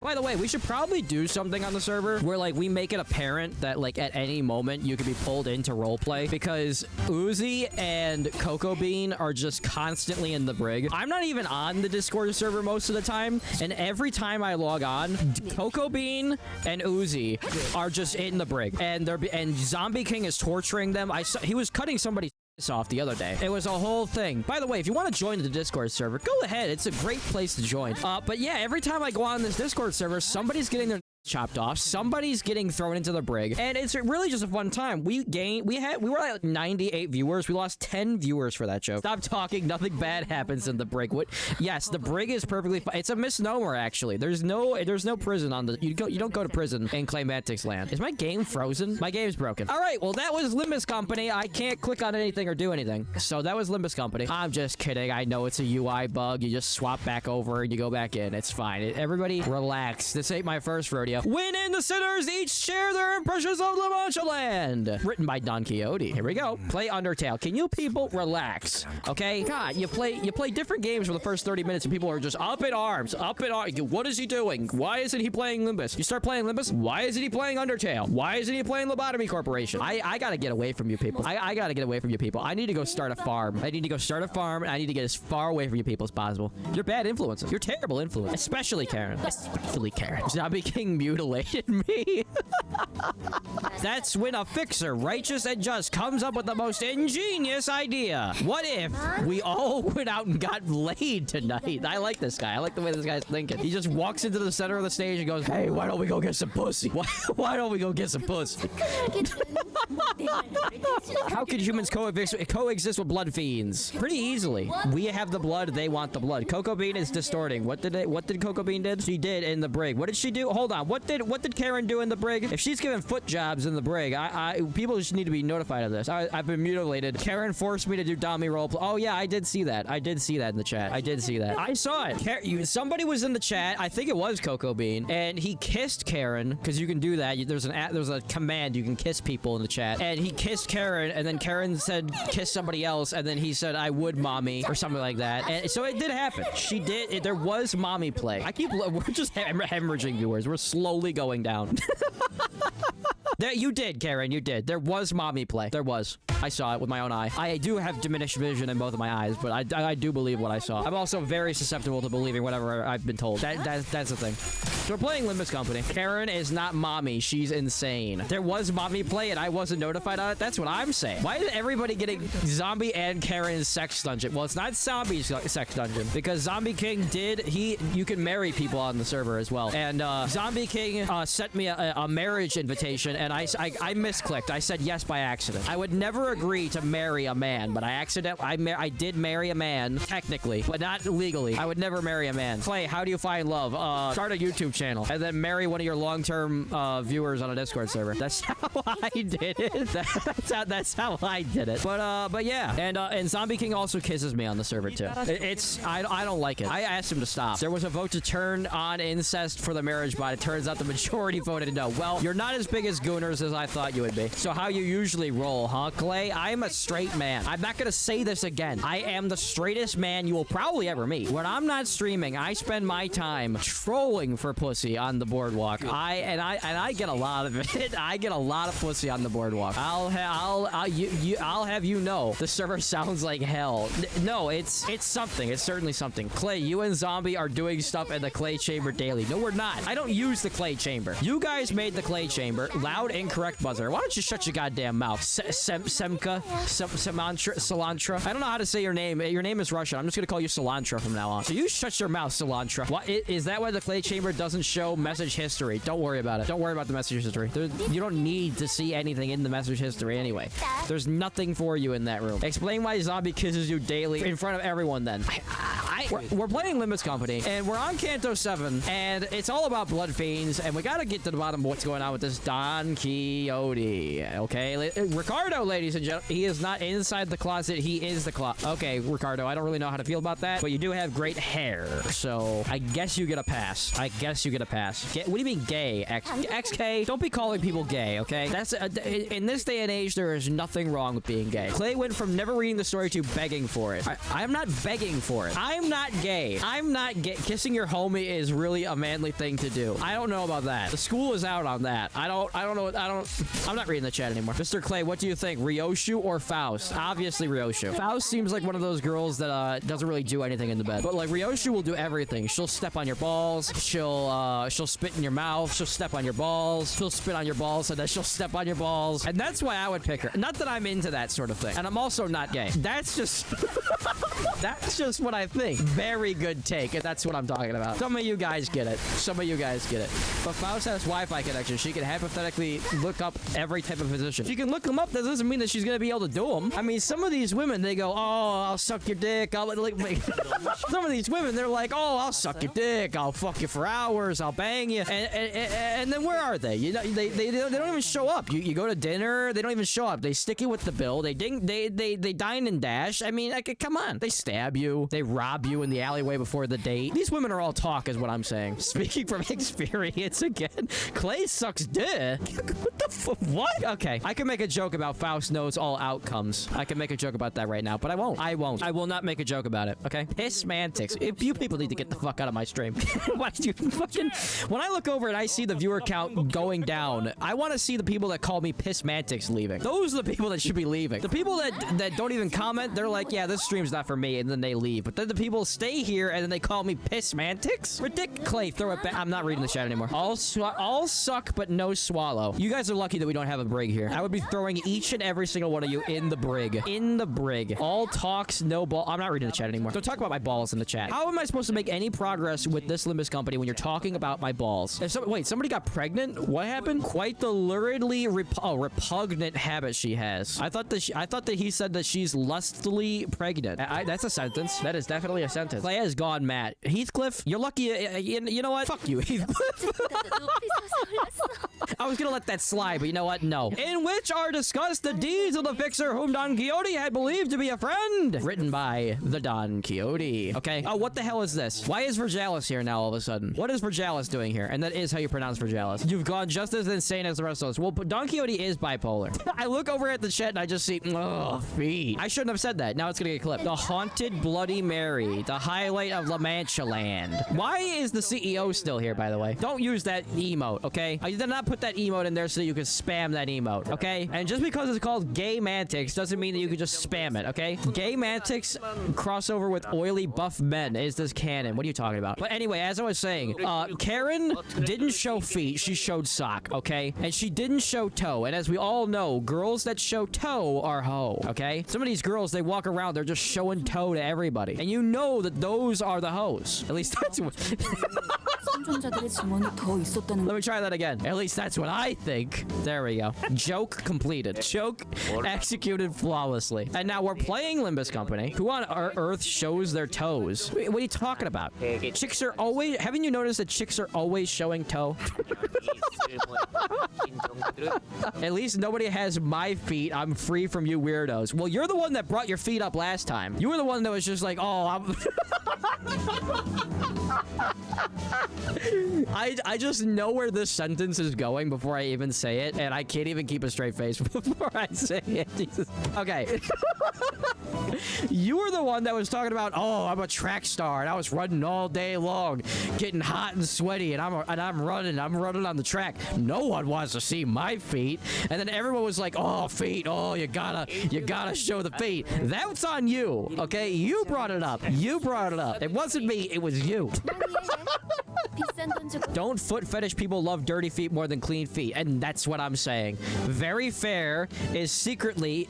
By the way, we should probably do something on the server where, like, we make it apparent that, like, at any moment you could be pulled into roleplay, because Uzi and Cocoa Bean are just constantly in the brig. I'm not even on the Discord server most of the time, and every time I log on, Cocoa Bean and Uzi are just in the brig, and Zombie King is torturing them. He was cutting somebody's off the other day. It was a whole thing. By the way, if you want to join the Discord server, go ahead. It's a great place to join. But yeah, every time I go on this Discord server, somebody's getting their chopped off, somebody's getting thrown into the brig, and it's really just a fun time. We were at like 98 viewers. We lost 10 viewers for that joke. Stop talking. Nothing bad happens in the brig. What? Yes, the brig is perfectly fine. It's a misnomer, actually. There's no prison on the. You don't go to prison in Claymantic's land. Is my game frozen? My game's broken. All right. Well, that was Limbus Company. I can't click on anything or do anything. So that was Limbus Company. I'm just kidding. I know it's a UI bug. You just swap back over and you go back in. It's fine. Everybody relax. This ain't my first rodeo. Win in the sinners each share their impressions of La Mancha Land. Written by Don Quixote. Here we go. Play Undertale. Can you people relax? Okay? God, you play different games for the first 30 minutes and people are just up in arms. Up in arms. What is he doing? Why isn't he playing Limbus? You start playing Limbus? Why isn't he playing Undertale? Why isn't he playing Lobotomy Corporation? I gotta get away from you people. I gotta get away from you people. I need to go start a farm. I need to go start a farm and I need to get as far away from you people as possible. You're bad influences. You're terrible influence. Especially Karen. Especially Karen. Zombie King mutilated me. That's when a fixer, righteous and just, comes up with the most ingenious idea. What if we all went out and got laid tonight? I like this guy. I like the way this guy's thinking. He just walks into the center of the stage and goes, hey, why don't we go get some pussy? Why don't we go get some pussy? How could humans coexist with blood fiends? Pretty easily. We have the blood, they want the blood. Cocoa Bean is distorting. What did Cocoa Bean did? She did in the brig. What did she do? Hold on. What did Karen do in the brig? If she's giving foot jobs in the brig, people just need to be notified of this. I've been mutilated. Karen forced me to do dummy role. Oh yeah, I did see that. I did see that in the chat. I did see that. I saw it. Somebody was in the chat. I think it was Cocoa Bean, and he kissed Karen, because you can do that. There's a command you can kiss people in the chat, and he kissed Karen, and then Karen said kiss somebody else, and then he said I would mommy or something like that. And so it did happen. She did. There was mommy play. We're just hemorrhaging viewers. We're slowly going down. You did, Karen. You did. There was mommy play. There was. I saw it with my own eye. I do have diminished vision in both of my eyes, but I do believe what I saw. I'm also very susceptible to believing whatever I've been told. That's the thing. So we're playing Limbus Company. Karen is not mommy. She's insane. There was mommy play, and I wasn't notified on it. That's what I'm saying. Why is everybody getting Zombie and Karen's sex dungeon? Well, it's not Zombie's sex dungeon, because Zombie King you can marry people on the server as well. And Zombie King sent me a marriage invitation, and I misclicked. I said yes by accident. I would never agree to marry a man, but I did marry a man, technically, but not legally. I would never marry a man. Clay, how do you find love? Start a YouTube channel, and then marry one of your long-term viewers on a Discord server. That's how I did it. That's how I did it. But yeah, and Zombie King also kisses me on the server too. I don't like it. I asked him to stop. There was a vote to turn on incest for the marriage bot. It turns out the majority voted no. Well, you're not as big as Gooners as I thought you would be. So how you usually roll, huh, Clay? I'm a straight man. I'm not gonna say this again. I am the straightest man you will probably ever meet. When I'm not streaming, I spend my time trolling for pussy on the boardwalk. I get a lot of it. I get a lot of pussy on the boardwalk. I'll have you know, the server sounds like hell. No, it's something. It's certainly something. Clay, you and Zombie are doing stuff in the Clay Chamber daily. No, we're not. I don't use the Clay Chamber. You guys made the Clay Chamber. Loud incorrect buzzer. Why don't you shut your goddamn mouth? Semka? Cilantro? I don't know how to say your name. Your name is Russian. I'm just gonna call you Cilantro from now on. So you shut your mouth, Cilantro. What is that? Why the Clay Chamber doesn't show message history? Don't worry about it. Don't worry about the message history. You don't need to see anything in the message history anyway. There's nothing for you in that room. Explain why Zombie kisses you daily in front of everyone then. We're playing Limbus Company, and we're on Canto 7, and it's all about blood fiends, and we gotta get to the bottom of what's going on with this Don Don Quixote. Okay, Ricardo, ladies and gentlemen, he is not inside the closet. He is the closet. Okay, Ricardo, I don't really know how to feel about that, but you do have great hair, so I guess you get a pass. I guess you get a pass. What do you mean gay? XK? Don't be calling people gay, okay? That's in this day and age, there is nothing wrong with being gay. Clay went from never reading the story to begging for it. I'm not begging for it. I'm not gay. I'm not gay. Kissing your homie is really a manly thing to do. I don't know about that. The school is out on that. I don't know. I'm not reading the chat anymore. Mr. Clay, what do you think? Ryoshu or Faust? Obviously Ryoshu. Faust seems like one of those girls that doesn't really do anything in the bed. But like Ryoshu will do everything. She'll step on your balls. She'll spit in your mouth. She'll step on your balls. She'll spit on your balls, and then she'll step on your balls. And that's why I would pick her. Not that I'm into that sort of thing. And I'm also not gay. That's just that's just what I think. Very good take, if that's what I'm talking about. Some of you guys get it. Some of you guys get it. But Faust has Wi-Fi connection. She can hypothetically look up every type of position. She can look them up. That doesn't mean that she's gonna be able to do them. I mean, some of these women, they go, oh, I'll suck your dick. I'll like some of these women, they're like, oh, I'll suck your dick. I'll fuck you for hours. I'll bang you. And then where are they? You know, they don't even show up. You go to dinner, they don't even show up. They stick you with the bill. They dine and dash. I mean, come on. They stab you. They rob you in the alleyway before the date. These women are all talk, is what I'm saying. Speaking from experience again. Clay sucks dick. What the what? Okay. I can make a joke about Faust knows all outcomes. I can make a joke about that right now, but I won't. I won't. I will not make a joke about it. Okay? Pissmantics. If you people need to get the fuck out of my stream. Why do you fucking... When I look over and I see the viewer count going down, I want to see the people that call me Pissmantics leaving. Those are the people that should be leaving. The people that don't even comment, they're like, yeah, this stream's not for me, and then they leave. But then the people stay here and then they call me Pissmantics? Ridiculous. Clay, throw it back. I'm not reading the chat anymore. All suck, but no swallow. You guys are lucky that we don't have a brig here. I would be throwing each and every single one of you in the brig. In the brig. All talks, no ball. I'm not reading the chat anymore. Don't talk about my balls in the chat. How am I supposed to make any progress with this Limbus company when you're talking about my balls? Wait, somebody got pregnant? What happened? Quite the luridly repugnant habit she has. I thought that he said that she's lustily pregnant. That's a sentence. That is definitely a sentence. Clay has gone mad. Heathcliff, you're lucky. You know what? Fuck you, Heathcliff. I was gonna let that slide, but you know what? No. In which are discussed the deeds of the fixer whom Don Quixote had believed to be a friend. Written by the Don Quixote. Okay. Oh, what the hell is this? Why is Virgalis here now all of a sudden? What is Virgalis doing here? And that is how you pronounce Virgalis. You've gone just as insane as the rest of us. Well, Don Quixote is bipolar. I look over at the chat and I just see, oh, feet. I shouldn't have said that. Now it's gonna get clipped. The Haunted Bloody Mary. The highlight of La Mancha Land. Why is the CEO still here, by the way? Don't use that emote, okay? I did not put that emote in there so that you can spam that emote, okay? And just because it's called Gay Mantics doesn't mean that you can just spam it, okay? Gay Mantics crossover with oily buff men is this canon. What are you talking about? But anyway, as I was saying, Karen didn't show feet. She showed sock, okay? And she didn't show toe. And as we all know, girls that show toe are hoe, okay? Some of these girls, they walk around, they're just showing toe to everybody. And you know that those are the hoes. At least that's what... Let me try that again. At least that's what I think. There we go. Joke completed. Joke executed flawlessly. And now we're playing Limbus Company. Who on earth shows their toes? What are you talking about? Chicks are always... Haven't you noticed that chicks are always showing toe? At least nobody has my feet. I'm free from you weirdos. Well, you're the one that brought your feet up last time. You were the one that was just like, oh, I'm... I just know where this sentence is going before I even say it, and I can't even keep a straight face before I say it. Jesus. Okay. You were the one that was talking about, oh, I'm a track star, and I was running all day long, getting hot and sweaty, and I'm running on the track. No one wants to see my feet. And then everyone was like, oh, feet, oh, you gotta show the feet. That's on you, okay? You brought it up. You brought it up. It wasn't me, it was you. Don't foot fetish people love dirty feet more than clean feet, and that's what I'm saying. Very Fair is secretly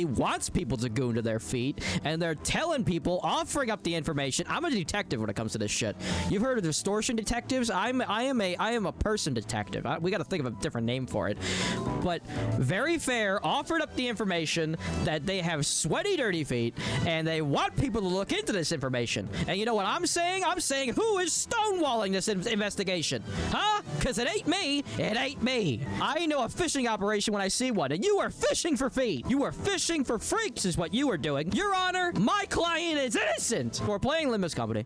wants people to goon to their feet, and they're telling people, offering up the information. I'm a detective when it comes to this shit. You've heard of distortion detectives? I am a person detective. We got to think of a different name for it. But Very Fair offered up the information that they have sweaty, dirty feet, and they want people to look into this information. And you know what I'm saying? I'm saying, who is stonewalling stalling this investigation? Huh? Because it ain't me. It ain't me. I know a fishing operation when I see one, and you are fishing for feet. You are fishing for freaks is what you are doing. Your Honor, my client is innocent. We're playing Limbus Company.